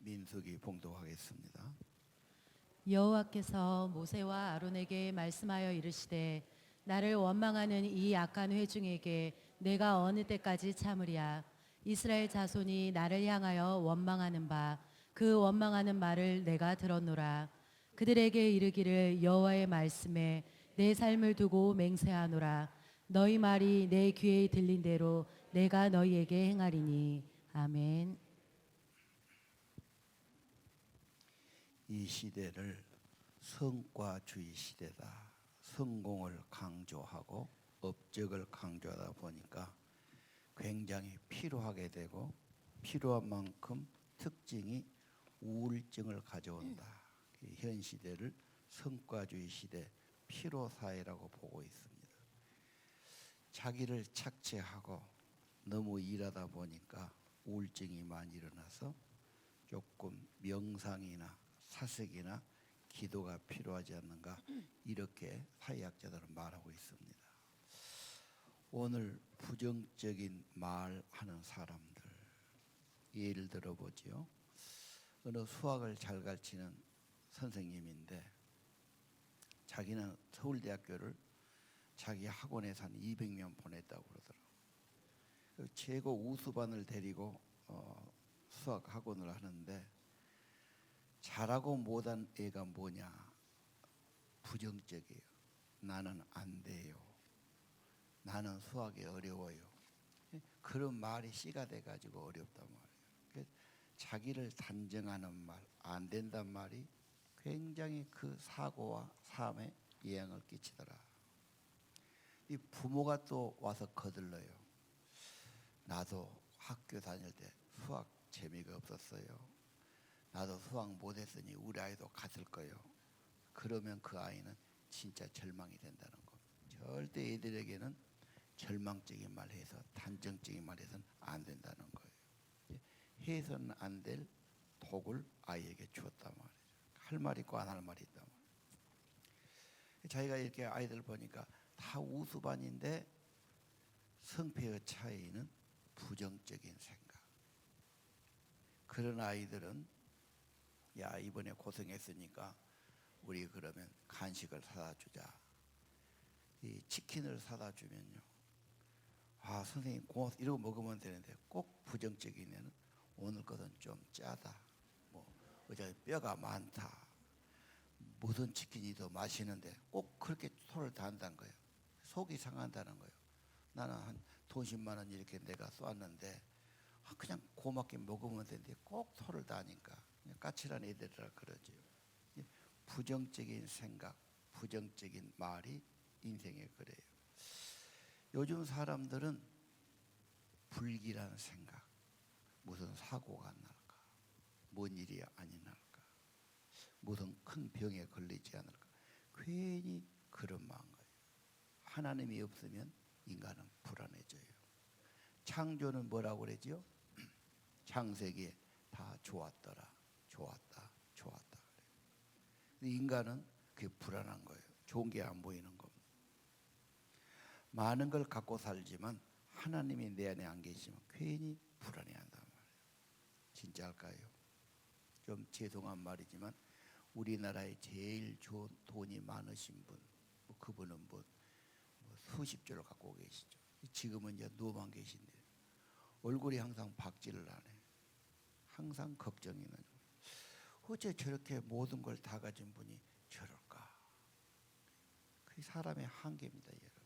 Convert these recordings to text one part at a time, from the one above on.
민수기 봉독하겠습니다. 여호와께서 모세와 아론에게 말씀하여 이르시되 나를 원망하는 이 악한 회중에게 내가 어느 때까지 참으랴. 이스라엘 자손이 나를 향하여 원망하는 바 그 원망하는 말을 내가 들었노라. 그들에게 이르기를 여호와의 말씀에 내 삶을 두고 맹세하노라. 너희 말이 내 귀에 들린 대로 내가 너희에게 행하리니. 아멘. 이 시대를 성과주의 시대다. 성공을 강조하고 업적을 강조하다 보니까 굉장히 피로하게 되고 필요한 만큼 특징이 우울증을 가져온다. 현 시대를 성과주의 시대, 피로사회라고 보고 있습니다. 자기를 착취하고 너무 일하다 보니까 우울증이 많이 일어나서 조금 명상이나 사색이나 기도가 필요하지 않는가, 이렇게 사회학자들은 말하고 있습니다. 오늘 부정적인 말하는 사람들 예를 들어보지요. 어느 수학을 잘 가르치는 선생님인데 자기는 서울대학교를 자기 학원에서 한 200명 보냈다고 그러더라고요. 최고 우수반을 데리고 수학 학원을 하는데 잘하고 못한 애가 뭐냐? 부정적이에요. 나는 안 돼요. 나는 수학이 어려워요. 그런 말이 씨가 돼가지고 어렵단 말이에요. 자기를 단정하는 말, 안 된단 말이 굉장히 그 사고와 삶에 영향을 끼치더라. 이 부모가 또 와서 거들러요. 나도 학교 다닐 때 수학 재미가 없었어요. 나도 수학 못했으니 우리 아이도 갔을 거예요. 그러면 그 아이는 진짜 절망이 된다는 거. 절대 애들에게는 절망적인 말 해서 단정적인 말 해서는 안 된다는 거예요. 해서는 안 될 독을 아이에게 주었단 말이죠. 할 말 있고 안 할 말이 있단 말이에요. 자기가 이렇게 아이들 보니까 다 우수반인데 성패의 차이는 부정적인 생각. 그런 아이들은 야, 이번에 고생했으니까 우리 그러면 간식을 사다 주자. 이 치킨을 사다 주면요, 아 선생님 고맙습니다 이러고 먹으면 되는데, 꼭 부정적인 애는 오늘 것은 좀 짜다, 뭐 어제 뼈가 많다, 무슨 치킨이 더 맛있는데 꼭 그렇게 토를 다한다는 거예요. 속이 상한다는 거예요. 나는 한 돈 10만 원 이렇게 내가 쏘았는데 그냥 고맙게 먹으면 되는데 꼭 토를 다니까 까칠한 애들이라 그러죠. 부정적인 생각, 부정적인 말이 인생에 그래요. 요즘 사람들은 불길한 생각, 무슨 사고가 날까, 뭔 일이 아니 날까, 무슨 큰 병에 걸리지 않을까, 괜히 그런 마음 거예요. 하나님이 없으면 인간은 불안해져요. 창조는 뭐라고 그러죠? 창세기에 다 좋았더라, 좋았다, 좋았다 그래요. 근데 인간은 그게 불안한 거예요. 좋은 게 안 보이는 겁니다. 많은 걸 갖고 살지만 하나님이 내 안에 안 계시면 괜히 불안해한단 말이에요. 진짜일까요? 좀 죄송한 말이지만 우리나라에 제일 좋은 돈이 많으신 분, 그분은 뭐 수십 조를 갖고 계시죠. 지금은 이제 누워만 계신데 얼굴이 항상 박지를 안 해. 항상 걱정이 나죠. 어째 저렇게 모든 걸 다 가진 분이 저럴까? 그게 사람의 한계입니다, 여러분.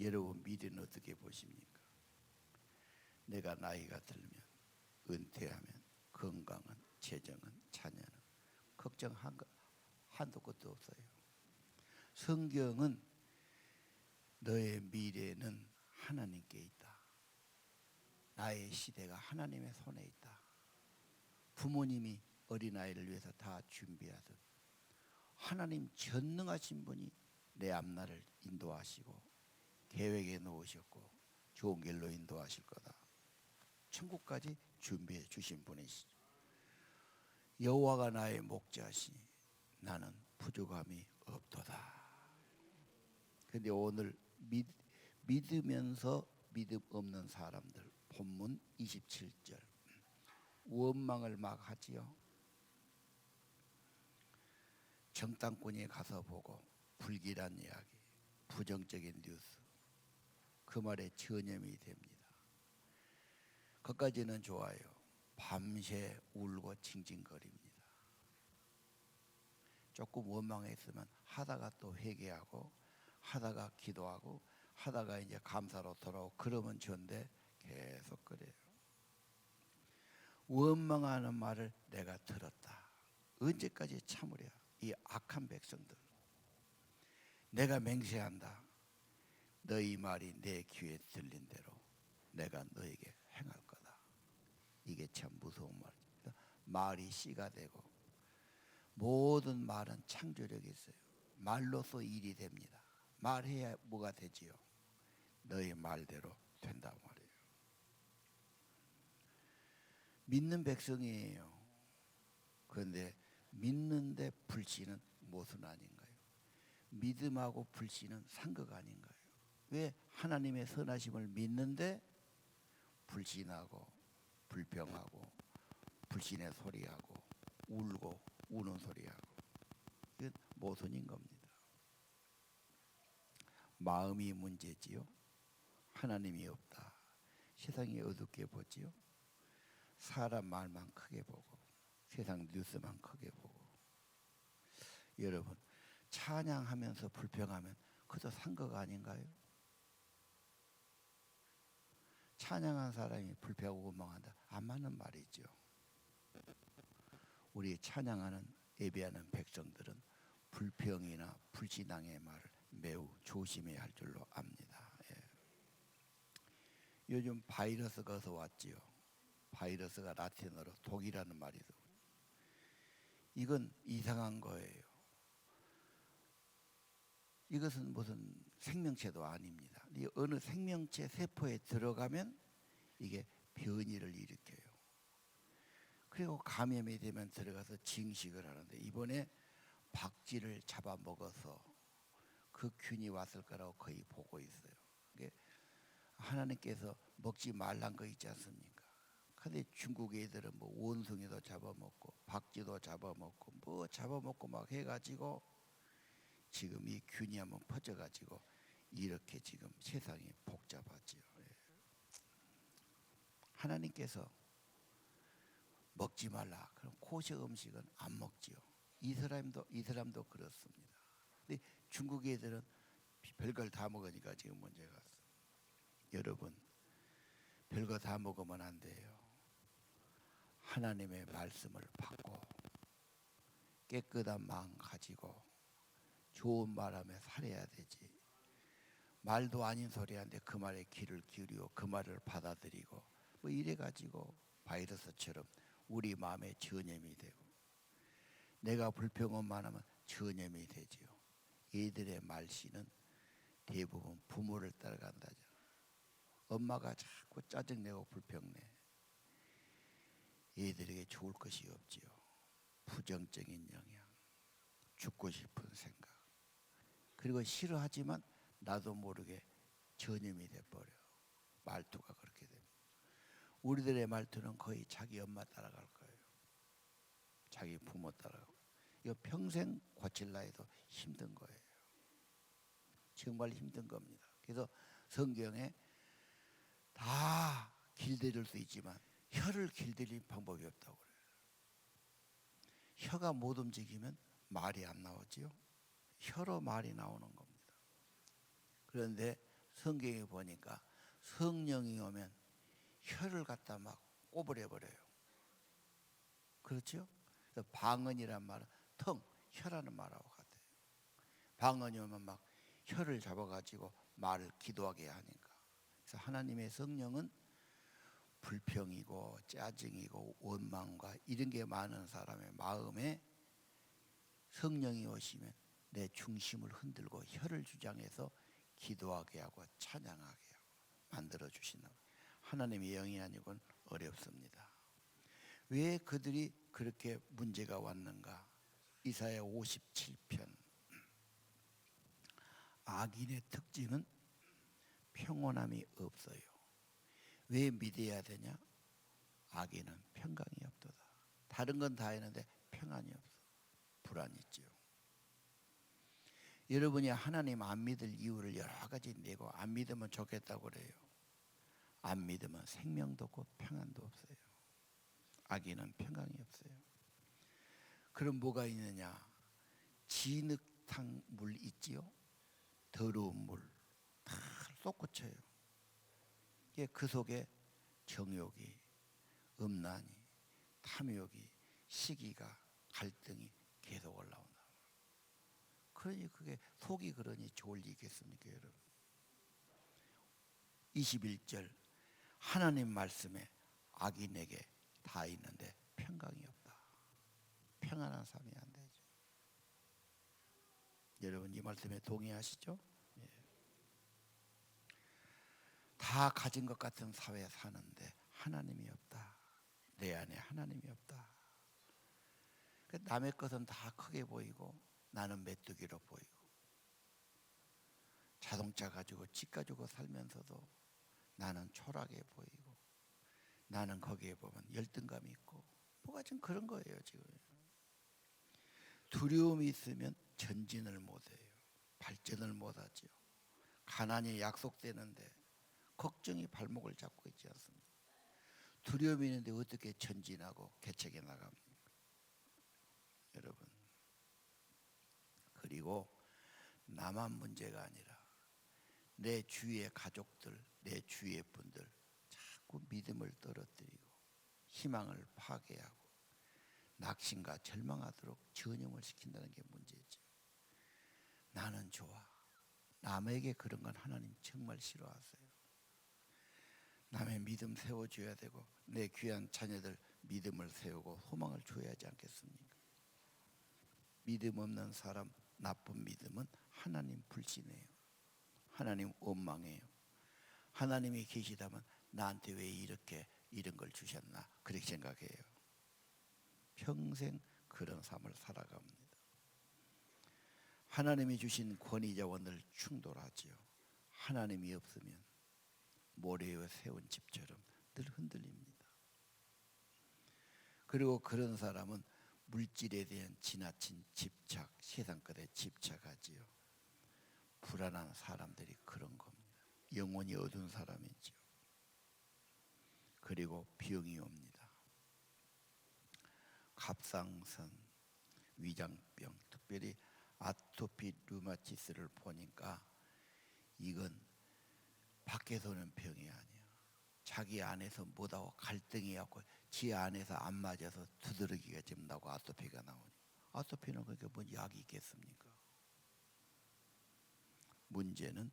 여러분 미래는 어떻게 보십니까? 내가 나이가 들면, 은퇴하면 건강은, 재정은, 자녀는 걱정 한도 끝도 없어요. 성경은 너의 미래는 하나님께 있다. 나의 시대가 하나님의 손에 있다. 부모님이 어린아이를 위해서 다 준비하듯 하나님 전능하신 분이 내 앞날을 인도하시고 계획에 놓으셨고 좋은 길로 인도하실 거다. 천국까지 준비해 주신 분이시죠. 여호와가 나의 목자시니 나는 부족함이 없도다. 그런데 오늘 믿으면서 믿음 없는 사람들, 본문 27절. 원망을 막 하지요. 정당권에 가서 보고 불길한 이야기, 부정적인 뉴스, 그 말에 전염이 됩니다. 그까지는 좋아요. 밤새 울고 징징거립니다. 조금 원망했으면 하다가 또 회개하고 하다가 기도하고 하다가 이제 감사로 돌아오고 그러면 좋은데 계속 그래요. 원망하는 말을 내가 들었다. 언제까지 참으랴 이 악한 백성들. 내가 맹세한다. 너희 말이 내 귀에 들린 대로 내가 너에게 행할 거다. 이게 참 무서운 말이죠. 말이 씨가 되고 모든 말은 창조력이 있어요. 말로서 일이 됩니다. 말해야 뭐가 되지요? 너희 말대로 된단 말이에요. 믿는 백성이에요. 그런데 믿는데 불신은 모순 아닌가요? 믿음하고 불신은 상극 아닌가요? 왜 하나님의 선하심을 믿는데 불신하고 불평하고 불신의 소리하고 울고 우는 소리하고 이건 모순인 겁니다. 마음이 문제지요. 하나님이 없다. 세상이 어둡게 보지요. 사람 말만 크게 보고 세상 뉴스만 크게 보고. 여러분 찬양하면서 불평하면 그것도 상극 아닌가요? 찬양한 사람이 불평하고 원망한다. 안 맞는 말이죠. 우리 찬양하는 예배하는 백성들은 불평이나 불신앙의 말을 매우 조심해야 할 줄로 압니다. 예. 요즘 바이러스가 어서 왔지요. 바이러스가 라틴어로 독이라는 말이죠. 이건 이상한 거예요. 이것은 무슨 생명체도 아닙니다. 이 어느 생명체 세포에 들어가면 이게 변이를 일으켜요. 그리고 감염이 되면 들어가서 증식을 하는데 이번에 박쥐를 잡아먹어서 그 균이 왔을 거라고 거의 보고 있어요. 하나님께서 먹지 말란 거 있지 않습니까? 근데 중국 애들은 뭐 원숭이도 잡아먹고 박쥐도 잡아먹고 뭐 잡아먹고 막 해가지고 지금 이 균이 한번 퍼져가지고 이렇게 지금 세상이 복잡하지요. 하나님께서 먹지 말라. 그럼 코식 음식은 안 먹지요. 이 사람도 그렇습니다. 근데 중국 애들은 별걸 다 먹으니까 지금 문제가 왔어요. 여러분 별거 다 먹으면 안 돼요. 하나님의 말씀을 받고 깨끗한 마음 가지고 좋은 말하며 살아야 되지. 말도 아닌 소리 하는데 그 말에 귀를 기울이고 그 말을 받아들이고 뭐 이래가지고 바이러스처럼 우리 마음에 전염이 되고 내가 불평만 하면 전염이 되지요. 얘들의 말씨는 대부분 부모를 따라간다잖아. 엄마가 자꾸 짜증내고 불평내. 얘들에게 좋을 것이 없지요. 부정적인 영향, 죽고 싶은 생각. 그리고 싫어하지만 나도 모르게 전염이 돼버려. 말투가 그렇게 됩니다. 우리들의 말투는 거의 자기 엄마 따라갈 거예요. 자기 부모 따라가고. 이거 평생 고칠라 해도 힘든 거예요. 정말 힘든 겁니다. 그래서 성경에 다 길들일 수 있지만 혀를 길들일 방법이 없다고 그래요. 혀가 못 움직이면 말이 안 나오지요. 혀로 말이 나오는 겁니다. 그런데 성경에 보니까 성령이 오면 혀를 갖다 막 꼬부려버려요. 그렇죠? 그래서 방언이란 말은 텅, 혀라는 말하고 같아요. 방언이 오면 막 혀를 잡아가지고 말을 기도하게 하니까. 그래서 하나님의 성령은 불평이고 짜증이고 원망과 이런 게 많은 사람의 마음에 성령이 오시면 내 중심을 흔들고 혀를 주장해서 기도하게 하고 찬양하게 하고 만들어 주시는 하나님의 영이 아니고는 어렵습니다. 왜 그들이 그렇게 문제가 왔는가? 이사야 57편. 악인의 특징은 평온함이 없어요. 왜 믿어야 되냐? 악인은 평강이 다른 건 다 했는데 평안이 없어. 불안이 있죠. 여러분이 하나님 안 믿을 이유를 여러 가지 내고 안 믿으면 좋겠다고 그래요. 안 믿으면 생명도 없고 평안도 없어요. 악인은 평강이 없어요. 그럼 뭐가 있느냐? 진흙탕 물 있지요? 더러운 물 다 쏟구쳐요. 그 속에 정욕이, 음란이, 탐욕이, 시기가, 갈등이 계속 올라온다. 그러니 그게 속이 그러니 좋을 리겠습니까, 여러분? 21절 하나님 말씀에 악인에게 다 있는데 평강이 없다. 평안한 삶이 안 되죠. 여러분 이 말씀에 동의하시죠? 예. 다 가진 것 같은 사회에 사는데 하나님이 없다. 내 안에 하나님이 없다. 남의 것은 다 크게 보이고 나는 메뚜기로 보이고, 자동차 가지고 집 가지고 살면서도 나는 초라하게 보이고, 나는 거기에 보면 열등감이 있고, 뭐가 좀 그런 거예요 지금. 두려움이 있으면 전진을 못해요. 발전을 못하죠. 가난이 약속되는데 걱정이 발목을 잡고 있지 않습니까? 두려움이 있는데 어떻게 전진하고 개척해 나갑니까? 여러분, 그리고 나만 문제가 아니라 내 주위의 가족들, 내 주위의 분들 자꾸 믿음을 떨어뜨리고 희망을 파괴하고 낙심과 절망하도록 전염을 시킨다는 게 문제죠. 나는 좋아. 남에게 그런 건 하나님 정말 싫어하세요. 남의 믿음 세워줘야 되고 내 귀한 자녀들 믿음을 세우고 소망을 줘야 하지 않겠습니까? 믿음 없는 사람, 나쁜 믿음은 하나님 불신해요. 하나님 원망해요. 하나님이 계시다면 나한테 왜 이렇게 이런 걸 주셨나 그렇게 생각해요. 평생 그런 삶을 살아갑니다. 하나님이 주신 권위자와 늘 충돌하지요. 하나님이 없으면 모래 위에 세운 집처럼 늘 흔들립니다. 그리고 그런 사람은 물질에 대한 지나친 집착, 세상 것에 집착하지요. 불안한 사람들이 그런 겁니다. 영혼이 어두운 사람이죠. 그리고 병이 옵니다. 갑상선, 위장병, 특별히 아토피 류마티스를 보니까 이건 밖에서 오는 병이 아니야. 자기 안에서 못하고 갈등이 갖고 지 안에서 안 맞아서 두드러기가 지금 나고 아토피가 나오니, 아토피는 그게 뭔 약이 있겠습니까? 문제는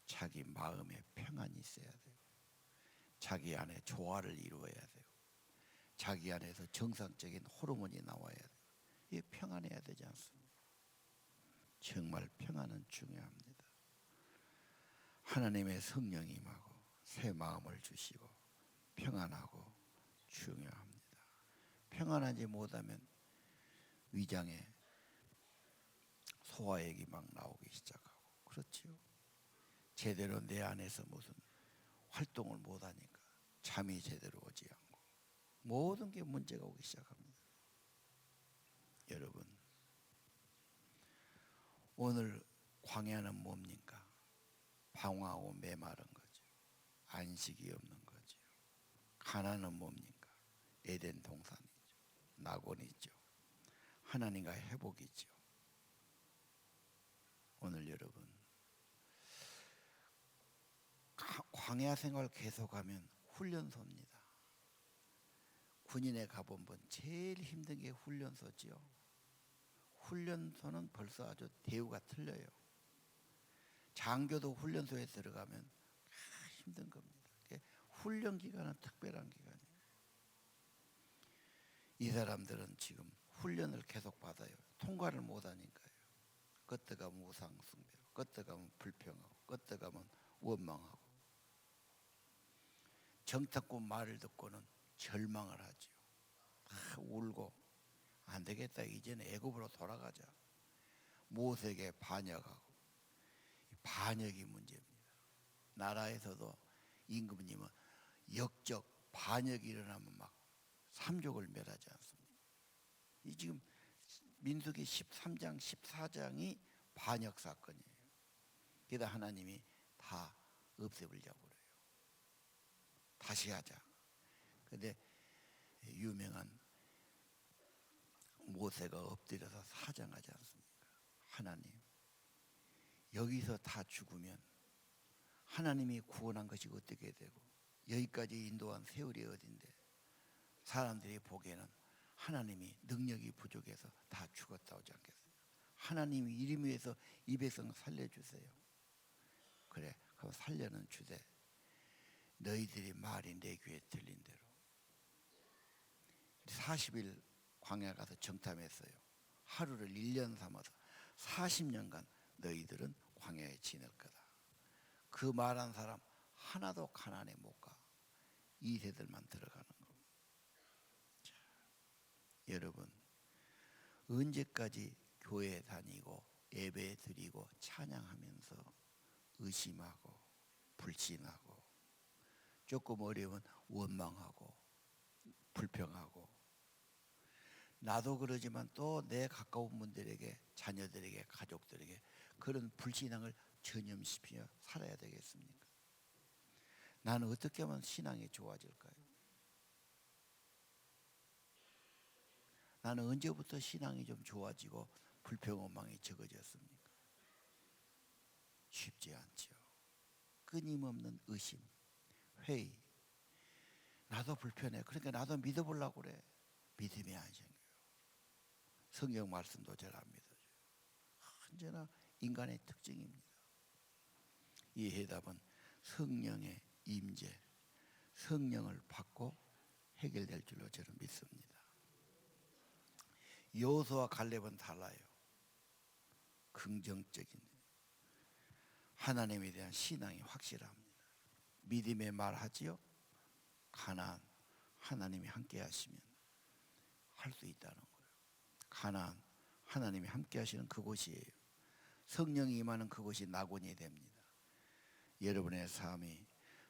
자기 마음에 평안이 있어야 돼요. 자기 안에 조화를 이루어야 돼요. 자기 안에서 정상적인 호르몬이 나와야 돼요. 이게 평안해야 되지 않습니까? 정말 평안은 중요합니다. 하나님의 성령이 임하고 새 마음을 주시고 평안하고 중요합니다. 평안하지 못하면 위장에 소화액이 막 나오기 시작하고, 그렇지요. 제대로 내 안에서 무슨 활동을 못하니까 잠이 제대로 오지 않고 모든 게 문제가 오기 시작합니다. 여러분, 오늘 광야는 뭡니까? 방황하고 메마른 거죠. 안식이 없는 거죠. 가나안은 뭡니까? 에덴 동산이죠. 낙원이죠. 하나님과 회복이죠. 오늘 여러분, 광야 생활 계속하면 훈련소입니다. 군인에 가보면 제일 힘든 게 훈련소지요. 훈련소는 벌써 아주 대우가 틀려요. 장교도 훈련소에 들어가면 힘든 겁니다. 훈련 기간은 특별한 기간이에요. 이 사람들은 지금 훈련을 계속 받아요. 통과를 못하니까요. 껐다가면 우상숭배, 껐다가면 불평하고, 껐다가면 원망하고, 정탐꾼 말을 듣고는 절망을 하죠. 울고 안 되겠다, 이제는 애굽으로 돌아가자. 모세에게 반역하고, 반역이 문제입니다. 나라에서도 임금님은 역적 반역이 일어나면 막 삼족을 멸하지 않습니다. 이 지금 민수기 13장 14장이 반역 사건이에요. 그래서 하나님이 다 없애버리자고 그래요. 다시 하자. 근데 유명한 모세가 엎드려서 사정하지 않습니까? 하나님, 여기서 다 죽으면 하나님이 구원한 것이 어떻게 되고 여기까지 인도한 세월이 어딘데 사람들이 보기에는 하나님이 능력이 부족해서 다 죽었다 오지 않겠어요? 하나님이 이름 위해서 이 백성 살려주세요. 그래, 그럼 살려는 주되 너희들이 말이 내 귀에 들린 대로 40일 광야 가서 정탐했어요. 하루를 1년 삼아서 40년간 너희들은 광야에 지낼 거다. 그 말한 사람 하나도 가나안에 못 가. 2세들만 들어가는 겁니다. 자, 여러분, 언제까지 교회 다니고 예배 드리고 찬양하면서 의심하고 불신하고 조금 어려우면 원망하고 불평하고, 나도 그러지만 또 내 가까운 분들에게, 자녀들에게, 가족들에게 그런 불신앙을 전염시키며 살아야 되겠습니까? 나는 어떻게 하면 신앙이 좋아질까요? 나는 언제부터 신앙이 좀 좋아지고 불평 원망이 적어졌습니까? 쉽지 않죠. 끊임없는 의심, 회의. 나도 불편해. 그러니까 나도 믿어보려고 그래. 믿음이 안 생겨요. 성경 말씀도 잘 안 믿어져요. 언제나 인간의 특징입니다. 이 해답은 성령의 임재, 성령을 받고 해결될 줄로 저는 믿습니다. 여호수아와 갈렙은 달라요. 긍정적인 하나님에 대한 신앙이 확실합니다. 믿음의 말 하지요. 가나안 하나님이 함께 하시면 할 수 있다는 거예요. 가나안 하나님이 함께 하시는 그곳이에요. 성령이 임하는 그곳이 낙원이 됩니다. 여러분의 삶이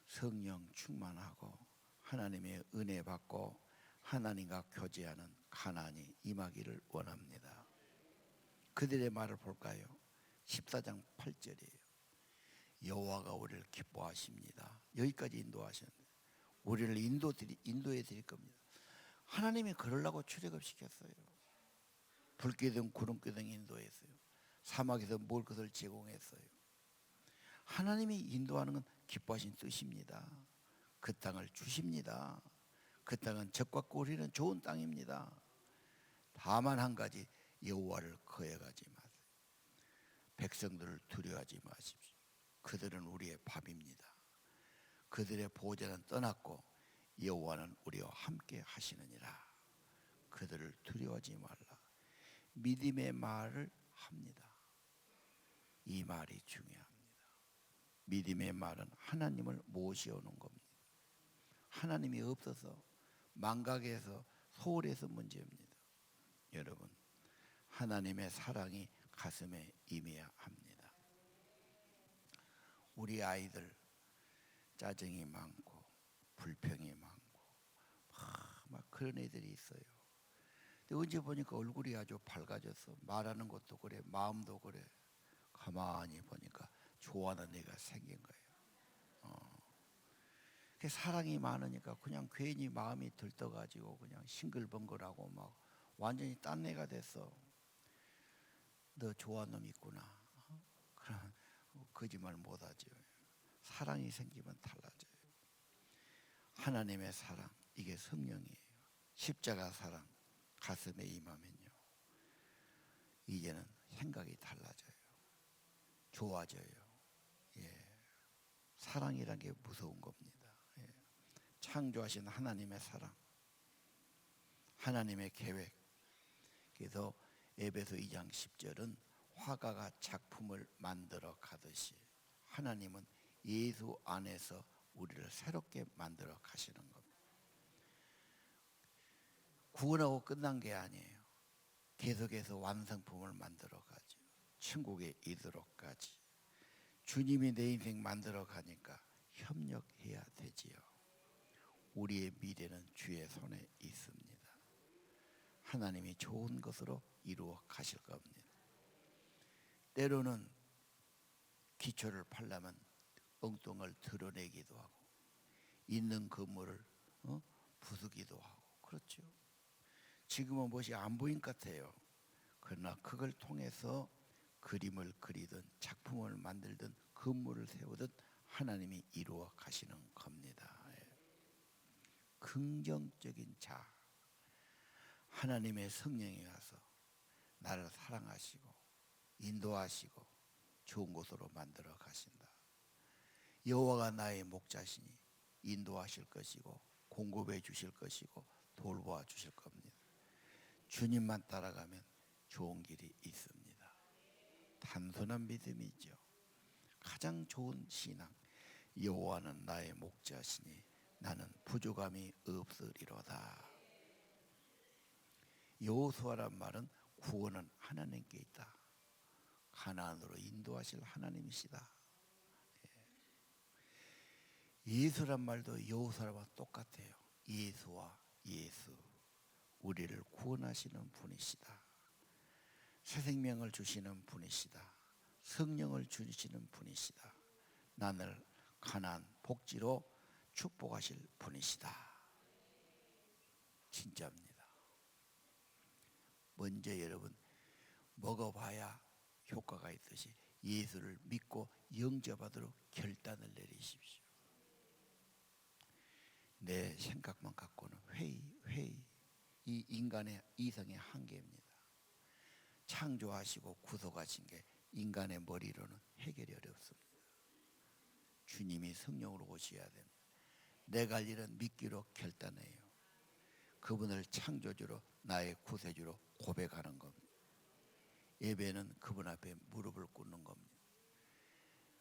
성령 충만하고 하나님의 은혜 받고 하나님과 교제하는 가나안이 임하기를 원합니다. 그들의 말을 볼까요? 14장 8절이에요. 여호와가 우리를 기뻐하십니다. 여기까지 인도하셨는데 우리를 인도해 드릴 겁니다. 하나님이 그러려고 출애굽시켰어요. 불기둥 구름기둥 인도했어요. 사막에서 먹을 것을 제공했어요. 하나님이 인도하는 건 기뻐하신 뜻입니다. 그 땅을 주십니다. 그 땅은 젖과 꿀이 흐르는 좋은 땅입니다. 다만 한 가지, 여호와를 거역하지 마세요. 백성들을 두려워하지 마십시오. 그들은 우리의 밥입니다. 그들의 보호자는 떠났고 여호와는 우리와 함께 하시느니라. 그들을 두려워하지 말라. 믿음의 말을 합니다. 이 말이 중요합니다. 믿음의 말은 하나님을 모셔오는 겁니다. 하나님이 없어서 망각해서 소홀해서 문제입니다. 여러분, 하나님의 사랑이 가슴에 임해야 합니다. 우리 아이들 짜증이 많고 불평이 많고 막 그런 애들이 있어요. 근데 언제 보니까 얼굴이 아주 밝아졌어. 말하는 것도 그래, 마음도 그래. 가만히 보니까 좋아하는 애가 생긴 거예요. 사랑이 많으니까 그냥 괜히 마음이 들떠가지고 그냥 싱글벙글하고 막 완전히 딴 애가 됐어. 너 좋아하는 놈 있구나. 그럼 거짓말 못하죠. 사랑이 생기면 달라져요. 하나님의 사랑, 이게 성령이에요. 십자가 사랑 가슴에 임하면요, 이제는 생각이 달라져요. 좋아져요. 예. 사랑이란 게 무서운 겁니다. 예. 창조하신 하나님의 사랑, 하나님의 계획. 그래서 에베소 2장 10절은 화가가 작품을 만들어 가듯이 하나님은 예수 안에서 우리를 새롭게 만들어 가시는 겁니다. 구원하고 끝난 게 아니에요. 계속해서 완성품을 만들어 가죠. 천국에 이르도록까지. 주님이 내 인생 만들어 가니까 협력해야 되지요. 우리의 미래는 주의 손에 있습니다. 하나님이 좋은 것으로 이루어 가실 겁니다. 때로는 기초를 팔려면 엉뚱을 드러내기도 하고 있는 건물을 부수기도 하고 그렇죠. 지금은 무엇이 안 보인 것 같아요. 그러나 그걸 통해서 그림을 그리든 작품을 만들든 건물을 세우든 하나님이 이루어 가시는 겁니다. 긍정적인 자, 하나님의 성령이 와서 나를 사랑하시고 인도하시고 좋은 곳으로 만들어 가신다. 여호와가 나의 목자시니 인도하실 것이고 공급해 주실 것이고 돌보아 주실 겁니다. 주님만 따라가면 좋은 길이 있습니다. 단순한 믿음이죠. 가장 좋은 신앙. 여호와는 나의 목자시니 나는 부족함이 없으리로다. 여호수아란 말은 구원은 하나님께 있다. 가나안으로 인도하실 하나님이시다. 예수란 말도 여호수아와 똑같아요. 예수와 예수, 우리를 구원하시는 분이시다. 새 생명을 주시는 분이시다. 성령을 주시는 분이시다. 나를 가나안 복지로 축복하실 분이시다. 진짜입니다. 먼저 여러분 먹어봐야 효과가 있듯이 예수를 믿고 영접하도록 결단을 내리십시오. 내 생각만 갖고는 회의. 이 인간의 이성의 한계입니다. 창조하시고 구속하신 게 인간의 머리로는 해결이 어렵습니다. 주님이 성령으로 오셔야 됩니다. 내가 할 일은 믿기로 결단해요. 그분을 창조주로 나의 구세주로 고백하는 겁니다. 예배는 그분 앞에 무릎을 꿇는 겁니다.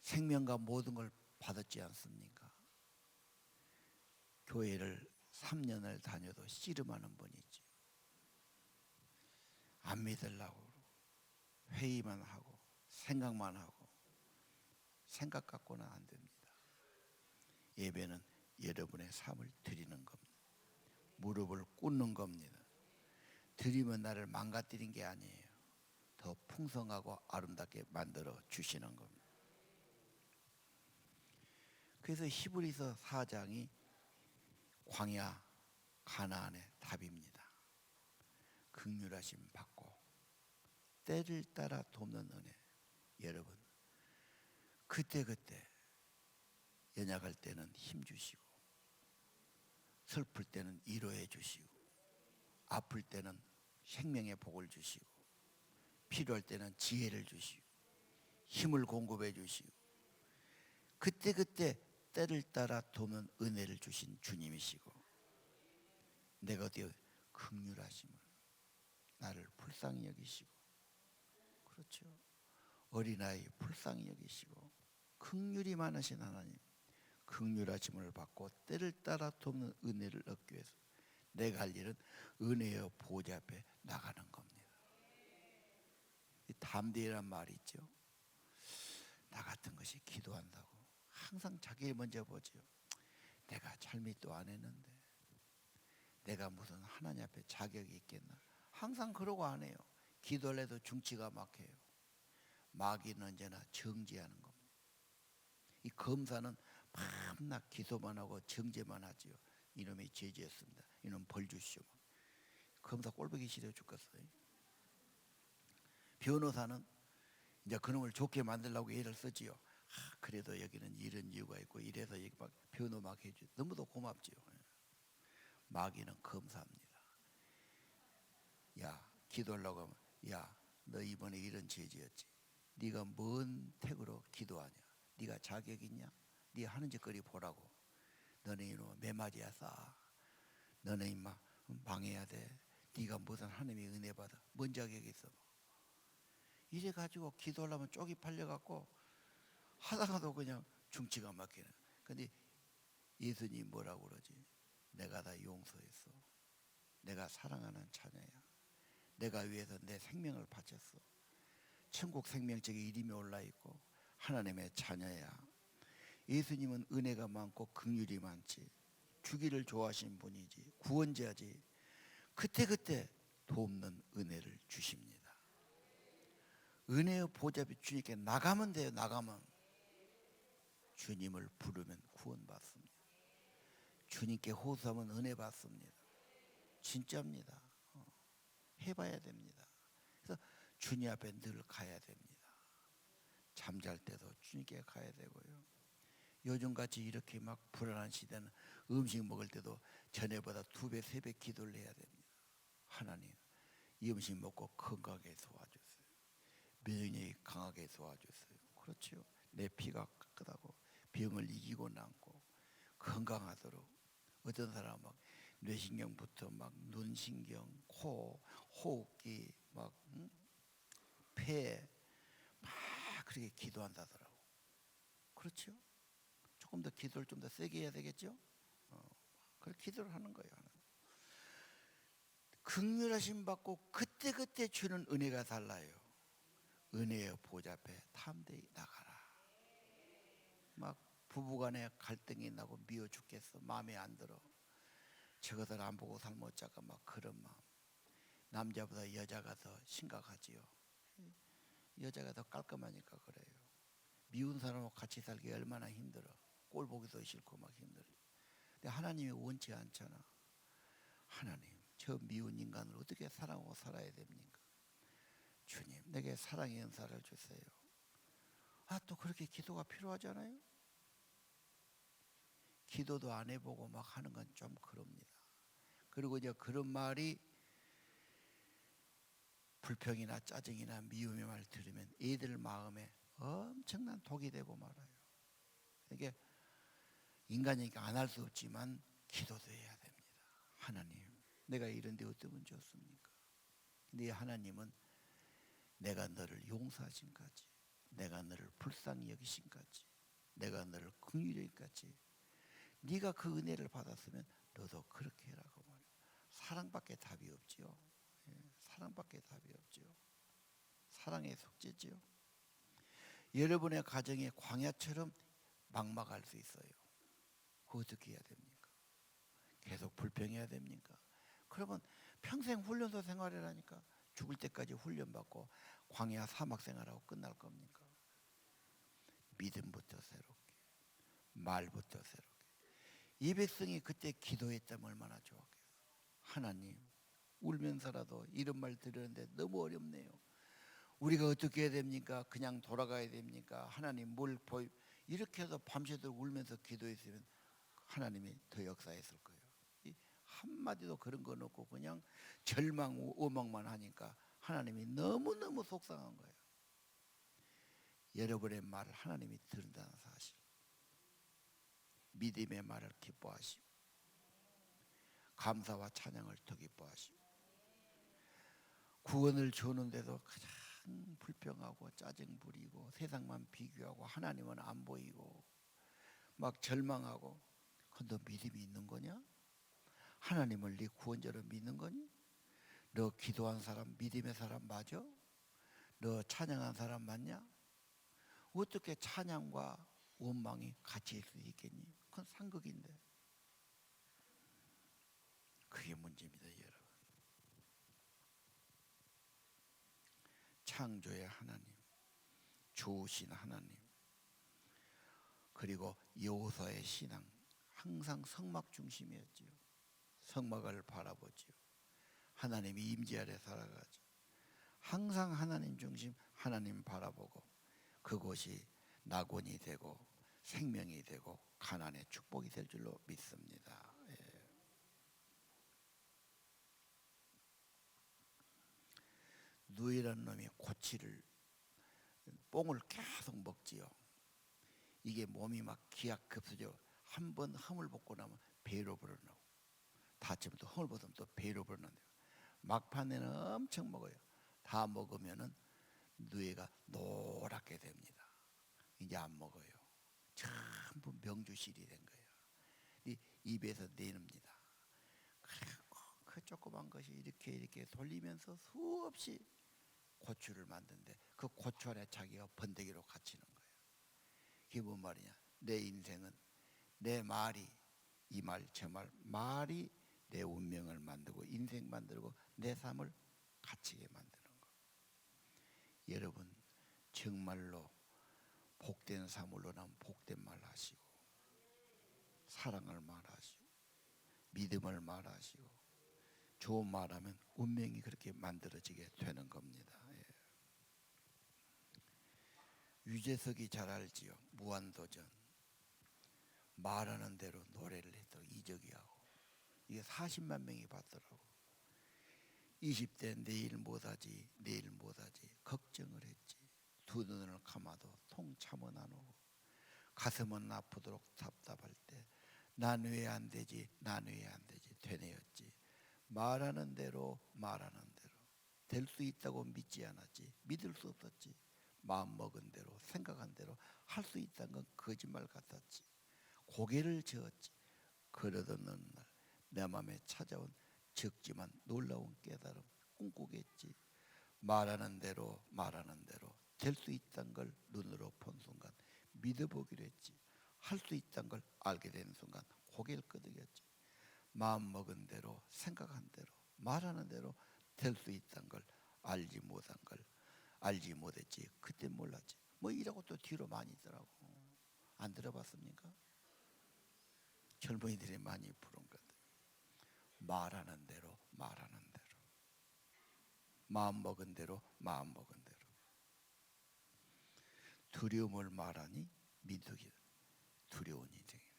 생명과 모든 걸 받았지 않습니까? 교회를 3년을 다녀도 씨름하는 분이죠. 안 믿으려고 회의만 하고 생각만 하고 생각 갖고는 안 됩니다. 예배는 여러분의 삶을 드리는 겁니다. 무릎을 꿇는 겁니다. 드리면 나를 망가뜨린 게 아니에요. 더 풍성하고 아름답게 만들어 주시는 겁니다. 그래서 히브리서 4장이 광야 가나안의 답입니다. 긍휼하심 받고 때를 따라 돕는 은혜. 여러분 그때그때 연약할 때는 힘 주시고 슬플 때는 위로해 주시고 아플 때는 생명의 복을 주시고 필요할 때는 지혜를 주시고 힘을 공급해 주시고 그때그때 때를 따라 돕는 은혜를 주신 주님이시고 내가 어디에 긍휼하심을 나를 불쌍히 여기시고 그렇죠. 어린아이 불쌍히 여기시고 긍휼이 많으신 하나님 긍휼하심을 받고 때를 따라 돕는 은혜를 얻기 위해서 내가 할 일은 은혜의 보좌 앞에 나가는 겁니다. 이 담대이란 말이 있죠. 나 같은 것이 기도한다고 항상 자기 먼저 보죠. 내가 잘못도 안 했는데 내가 무슨 하나님 앞에 자격이 있겠나. 항상 그러고 안 해요. 기도를 해도 중치가 막혀요. 마귀는 언제나 정죄하는 겁니다. 이 검사는 밤낮 기도만 하고 정죄만 하지요. 이놈이 죄지었습니다. 이놈 벌 주시오. 검사 꼴보기 싫어 죽겠어요. 변호사는 이제 그놈을 좋게 만들려고 애를 쓰지요. 그래도 여기는 이런 이유가 있고 이래서 여기 막 변호 막 해줘. 너무도 고맙지요. 마귀는 검사입니다. 야 기도하려고 하면 야 너 이번에 이런 죄지었지. 네가 뭔 택으로 기도하냐. 네가 자격 있냐. 네 하는 짓거리 보라고. 너네 이놈 매맞이야 싸. 너네 임마 망해야 돼. 네가 무슨 하나님의 은혜 받아. 뭔 자격이 있어. 이래 가지고 기도하려면 쪽이 팔려갖고 하다가도 그냥 중치가 막히는. 근데 예수님 뭐라고 그러지? 내가 다 용서했어. 내가 사랑하는 자녀야. 내가 위해서 내 생명을 바쳤어. 천국 생명책에 이름이 올라있고 하나님의 자녀야. 예수님은 은혜가 많고 긍휼이 많지. 주기를 좋아하신 분이지. 구원자지. 그때그때 돕는 은혜를 주십니다. 은혜의 보좌 앞에 주님께 나가면 돼요. 나가면 주님을 부르면 구원받습니다. 주님께 호소하면 은혜 받습니다. 진짜입니다. 해봐야 됩니다. 그래서 주님 앞에 늘 가야 됩니다. 잠잘 때도 주님께 가야 되고요. 요즘같이 이렇게 막 불안한 시대는 음식 먹을 때도 전에보다 2배, 3배 기도를 해야 됩니다. 하나님, 이 음식 먹고 건강하게 도와주세요. 면역력이 강하게 도와주세요. 그렇죠. 내 피가 깨끗하고 병을 이기고 남고 건강하도록. 어떤 사람은 막 뇌신경부터 막 눈신경, 코, 호흡기, 막 폐, 막 그렇게 기도한다더라고. 그렇죠? 조금 더 기도를 좀 더 세게 해야 되겠죠? 그렇게 기도를 하는 거예요. 긍휼하심 받고 그때그때 주는 은혜가 달라요. 은혜의 보좌 앞에 탐대히 나가라. 막 부부간에 갈등이 나고 미워 죽겠어. 마음에 안 들어. 저것들 안 보고 살면 어쩌까 막 그런 마음. 남자보다 여자가 더 심각하지요. 여자가 더 깔끔하니까 그래요. 미운 사람하고 같이 살기 얼마나 힘들어. 꼴 보기도 싫고 막 힘들어. 근데 하나님이 원치 않잖아. 하나님, 저 미운 인간을 어떻게 사랑하고 살아야 됩니까? 주님, 내게 사랑의 은사를 주세요. 또 그렇게 기도가 필요하잖아요. 기도도 안 해보고 막 하는 건 좀 그럽니다. 그리고 이제 그런 말이 불평이나 짜증이나 미움의 말 들으면 애들 마음에 엄청난 독이 되고 말아요. 이게 인간이니까 안 할 수 없지만 기도도 해야 됩니다. 하나님, 내가 이런데 어떠면 좋습니까? 근데 하나님은 내가 너를 용서하신까지, 내가 너를 불쌍히 여기신까지, 내가 너를 긍휼히 여기까지, 네가 그 은혜를 받았으면 너도 그렇게 해라고 말해요. 사랑밖에 답이 없지요. 사랑밖에 답이 없지요. 사랑의 속죄지요. 여러분의 가정이 광야처럼 막막할 수 있어요. 그거 어떻게 해야 됩니까? 계속 불평해야 됩니까? 그러면 평생 훈련소 생활이라니까. 죽을 때까지 훈련받고 광야 사막 생활하고 끝날 겁니까? 믿음부터 새롭게, 말부터 새롭게. 이 백성이 그때 기도했다면 얼마나 좋았겠어요. 하나님, 울면서라도 이런 말 들으는데 너무 어렵네요. 우리가 어떻게 해야 됩니까? 그냥 돌아가야 됩니까? 하나님 이렇게 해서 밤새도록 울면서 기도했으면 하나님이 더 역사했을 거예요. 한마디도 그런 건 없고 그냥 절망, 오망만 하니까 하나님이 너무너무 속상한 거예요. 여러분의 말을 하나님이 들은다는 사실, 믿음의 말을 기뻐하시고 감사와 찬양을 더 기뻐하시고, 구원을 주는데도 가장 불평하고 짜증 부리고 세상만 비교하고 하나님은 안 보이고 막 절망하고, 너 믿음이 있는 거냐? 하나님을 네 구원자로 믿는 거니? 너 기도한 사람 믿음의 사람 맞아? 너 찬양한 사람 맞냐? 어떻게 찬양과 원망이 같이 있을 수 있겠니? 그건 상극인데. 그게 문제입니다, 여러분. 창조의 하나님, 좋으신 하나님, 그리고 여호수아의 신앙, 항상 성막 중심이었지요. 성막을 바라보지요. 하나님이 임재 아래 살아가죠. 항상 하나님 중심, 하나님 바라보고 그곳이 낙원이 되고 생명이 되고 가난의 축복이 될 줄로 믿습니다. 누이라는 놈이 고치를 뽕을 계속 먹지요. 이게 몸이 막 기약급수죠. 한번 흠을 벗고 나면 배로 불어나고, 다치면 또 흠을 벗으면 또 배로 불어난대요. 막판에는 엄청 먹어요. 다 먹으면은 누에가 노랗게 됩니다. 이제 안 먹어요. 전부 명주실이 된 거예요. 입에서 내놉니다. 그리고 그 조그만 것이 이렇게 돌리면서 수없이 고추를 만드는데 그 고추 안에 자기가 번데기로 갇히는 거예요. 그게 뭔 말이냐? 내 인생은 내 말이, 이 말 저 말, 말이 내 운명을 만들고 인생 만들고 내 삶을 갇히게 만드는 거. 여러분 정말로 복된 삶을 원하면 복된 말 하시고, 사랑을 말하시고, 믿음을 말하시고, 좋은 말하면 운명이 그렇게 만들어지게 되는 겁니다. 예. 유재석이 잘 알지요. 무한도전. 말하는 대로 노래를 했다고 이적이하고. 이게 40만 명이 봤더라고. 20대 내일 못하지, 내일 못하지 걱정을 했지. 두 눈을 감아도 통 참어 나누고, 가슴은 아프도록 답답할 때 난 왜 안 되지, 난 왜 안 되지 되뇌었지. 말하는 대로 말하는 대로 될 수 있다고 믿지 않았지. 믿을 수 없었지. 마음 먹은 대로 생각한 대로 할 수 있다는 건 거짓말 같았지. 고개를 저었지. 그러던 어느 날 내 마음에 찾아온 적지만 놀라운 깨달음 꿈꾸겠지. 말하는 대로 말하는 대로 될 수 있다는 걸 눈으로 본 순간 믿어보기로 했지. 할 수 있다는 걸 알게 된 순간 고개를 끄덕였지. 마음 먹은 대로 생각한 대로 말하는 대로 될 수 있다는 걸 알지 못한 걸 알지 못했지. 그때 몰랐지. 뭐 이라고 또 뒤로 많이 있더라고. 안 들어봤습니까? 젊은이들이 많이 부른 것. 말하는 대로 말하는 대로 마음 먹은 대로 마음 먹은 대로. 두려움을 말하니 민족이 두려운 인생이에요.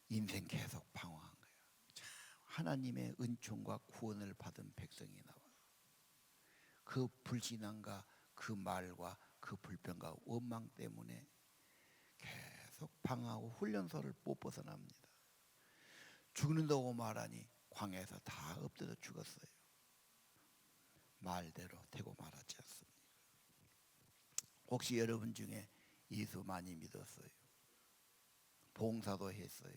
인생 계속 방황한 거야. 참 하나님의 은총과 구원을 받은 백성이 나와. 그 불신앙과 그 말과 그 불평과 원망 때문에 계속 방황하고 훈련소를 못 벗어납니다. 죽는다고 말하니 광야에서 다 엎드려 죽었어요. 말대로 되고 말았지 않습니까? 혹시 여러분 중에 예수 많이 믿었어요? 봉사도 했어요.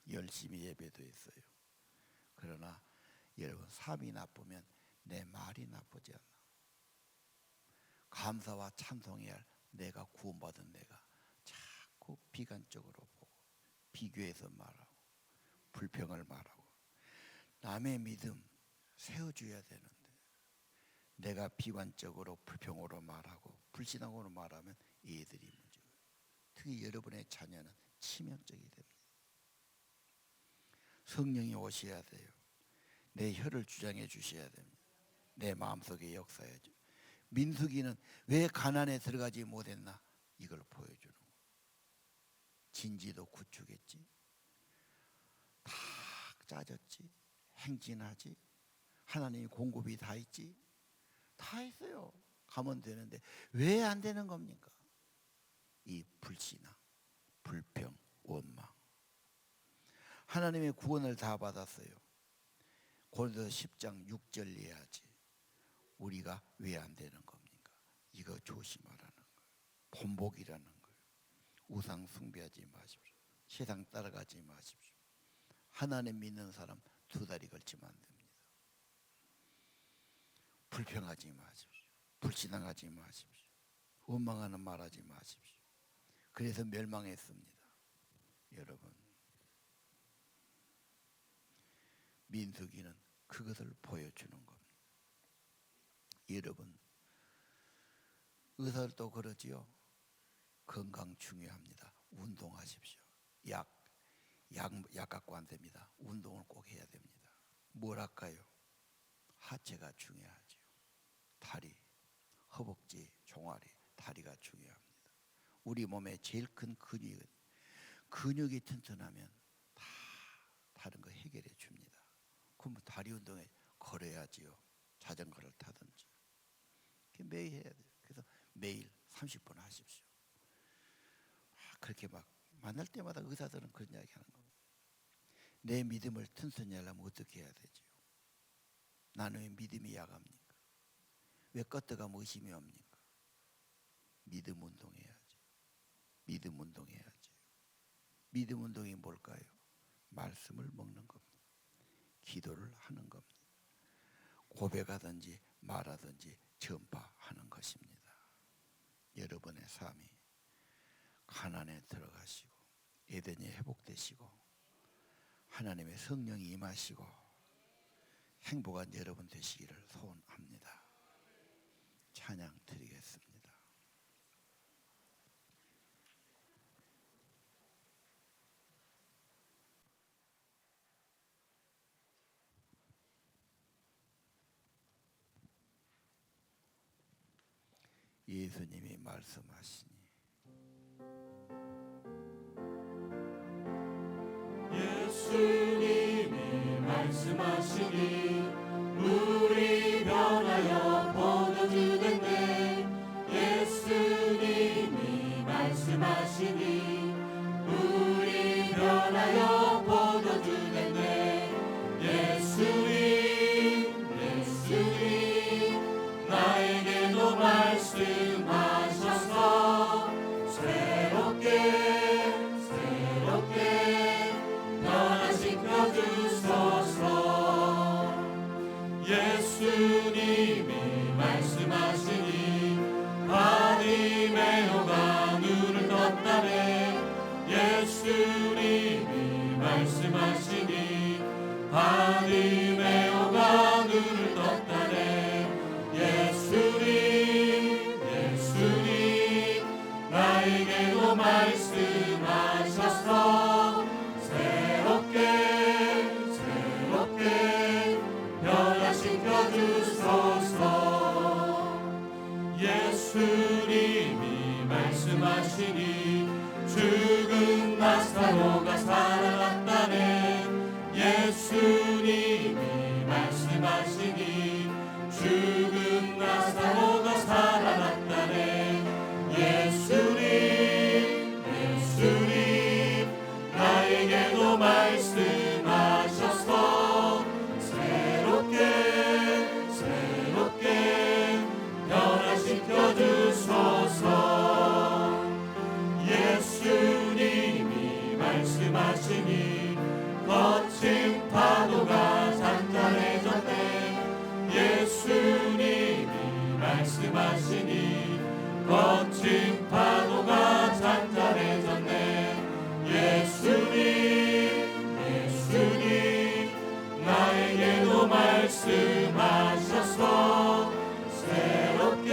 열심히 예배도 했어요. 그러나 여러분 삶이 나쁘면 내 말이 나쁘지 않나? 감사와 찬송해야 할 내가 구원받은 내가 자꾸 비관적으로 보고 비교해서 말하고 불평을 말하고 남의 믿음 세워줘야 되는데 내가 비관적으로 불평으로 말하고 불신앙으로 말하면 얘들이 문제예요. 특히 여러분의 자녀는 치명적이 됩니다. 성령이 오셔야 돼요. 내 혀를 주장해 주셔야 됩니다. 내 마음속에 역사해줘. 민수기는 왜 가난에 들어가지 못했나? 이걸 보여주는 거예요. 진지도 구축했지. 다 짜졌지. 행진하지. 하나님이 공급이 다 있지. 다 했어요. 가면 되는데 왜 안 되는 겁니까? 이 불신앙, 불평, 원망. 하나님의 구원을 다 받았어요. 고린도서 10장 6절 이해하지. 우리가 왜 안 되는 겁니까? 이거 조심하라는 거예요. 본복이라는 거예요. 우상 숭배하지 마십시오. 세상 따라가지 마십시오. 하나님 믿는 사람 두 다리 걸치면 안 됩니다. 불평하지 마십시오. 불신앙하지 마십시오. 원망하는 말하지 마십시오. 그래서 멸망했습니다. 여러분, 민수기는 그것을 보여주는 겁니다. 여러분, 의사들도 그러지요. 건강 중요합니다. 운동하십시오. 약 갖고 안 됩니다. 운동을 꼭 해야 됩니다. 뭘 할까요? 하체가 중요하지요. 다리, 허벅지, 종아리, 다리가 중요합니다. 우리 몸에 제일 큰 근육이 튼튼하면 다 다른 거 해결해 줍니다. 그럼 다리 운동에 걸어야지요. 자전거를 타든지. 매일 해야 돼요. 그래서 매일 30분 하십시오. 그렇게 막 만날 때마다 의사들은 그런 이야기 하는 겁니다. 내 믿음을 튼튼히 하려면 어떻게 해야 되죠? 나는 왜 믿음이 약합니까? 왜 껐다가면 의심이 옵니까? 믿음 운동해야지. 믿음 운동해야지. 믿음 운동이 뭘까요? 말씀을 먹는 겁니다. 기도를 하는 겁니다. 고백하든지 말하든지 전파하는 것입니다. 여러분의 삶이 가난에 들어가시고 에덴이 회복되시고 하나님의 성령이 임하시고 행복한 여러분 되시기를 소원합니다. 찬양 드리겠습니다. 예수님이 말씀하시니 예수님이 말씀하시니 물이 변하여 포도주 됐네. 예수님이 말씀하시니 물이 변하여 포도주 됐네. 예수님 나에게도 말씀하셔서 새롭게 변화시켜 주소서. 예수님이 말씀하시니 바리매오가 눈을 떴다네. 예수님이 말씀하시니 바리매오가 눈을 떴다네. 예수님 나에게도 말씀하셔서 새롭게 변화시켜 주소서. 예수님이 말씀하시니 죽은 나사로가 살아났다네. 예수님이 말씀하시니 죽은 나사로가 살아났다네. 예수님 나에게도 말씀하셔서 새롭게 변화시켜 주소서. 예수님이 말씀하시니 거친 파도가 잔잔해졌네. 예수님이 말씀하시니 거친 파도가 잔잔해졌네. 예수님 나에게도 말씀하셔서 새롭게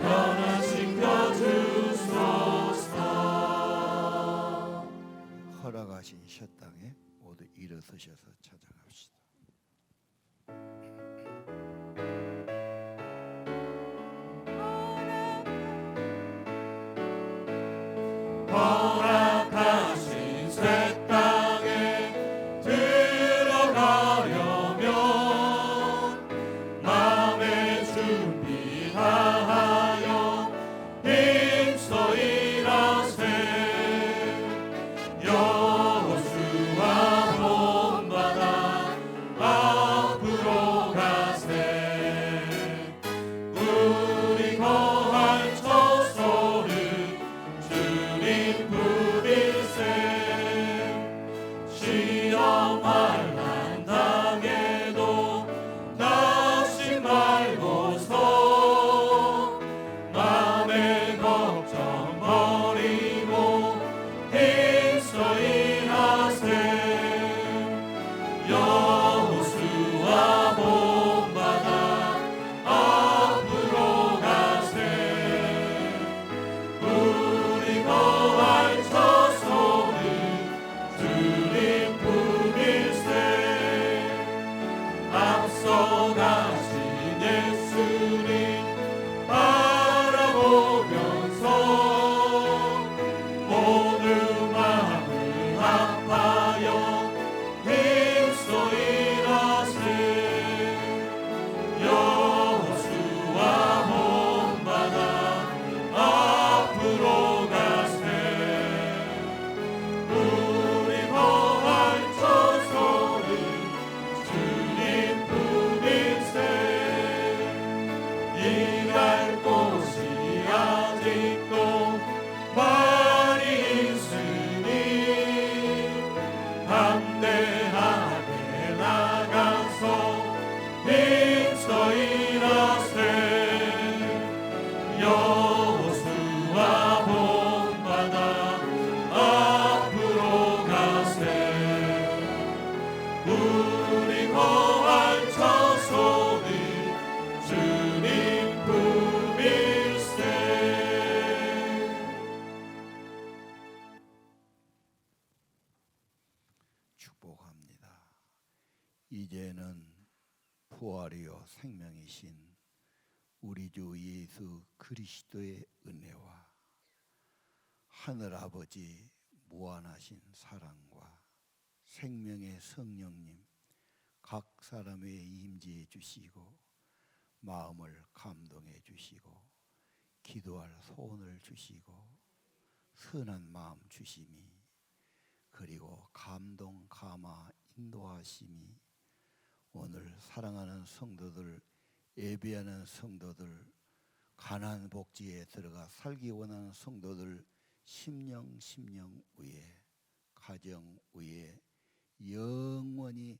변화시켜 주소서. 허락하신 셔땅에 모두 일어서셔서 찬양합시다. 허락하신 새 땅에 들어가려면 마음의 준비 다하여 힘써 일하세. 여호수아 본받아 앞으로 가세. 우리 거할 처소를 주님 부일세. 시험할 난 당해도 다시 말고서 맘의 걱정 버리고 힘써 일하세. 여호수아 본받아 앞으로 가세. 우리 거할 처소를 주님 부일세. 앞서 가신 예수님 바라보면서 모두 마음을 합하여 힘써 일하세. 여호수아 본받아 앞으로 가세. 우리 거할 처소를 주님 부일세. 일할 곳이 아직도 많이 있으니 담대하게 나가서 힘써 일하세. 여호수아 본받아 앞으로 가세. 축복합니다. 이제는 부활이요 생명이신 우리 주 예수 그리스도의 은혜와 하늘아버지 무한하신 사랑과 생명의 성령님 각 사람의 임재해 주시고 마음을 감동해 주시고 기도할 소원을 주시고 선한 마음 주심이 그리고 감동 감화 인도하심이 오늘 사랑하는 성도들 예배하는 성도들 가난 복지에 들어가 살기 원하는 성도들 심령 위에 가정 위에 영원히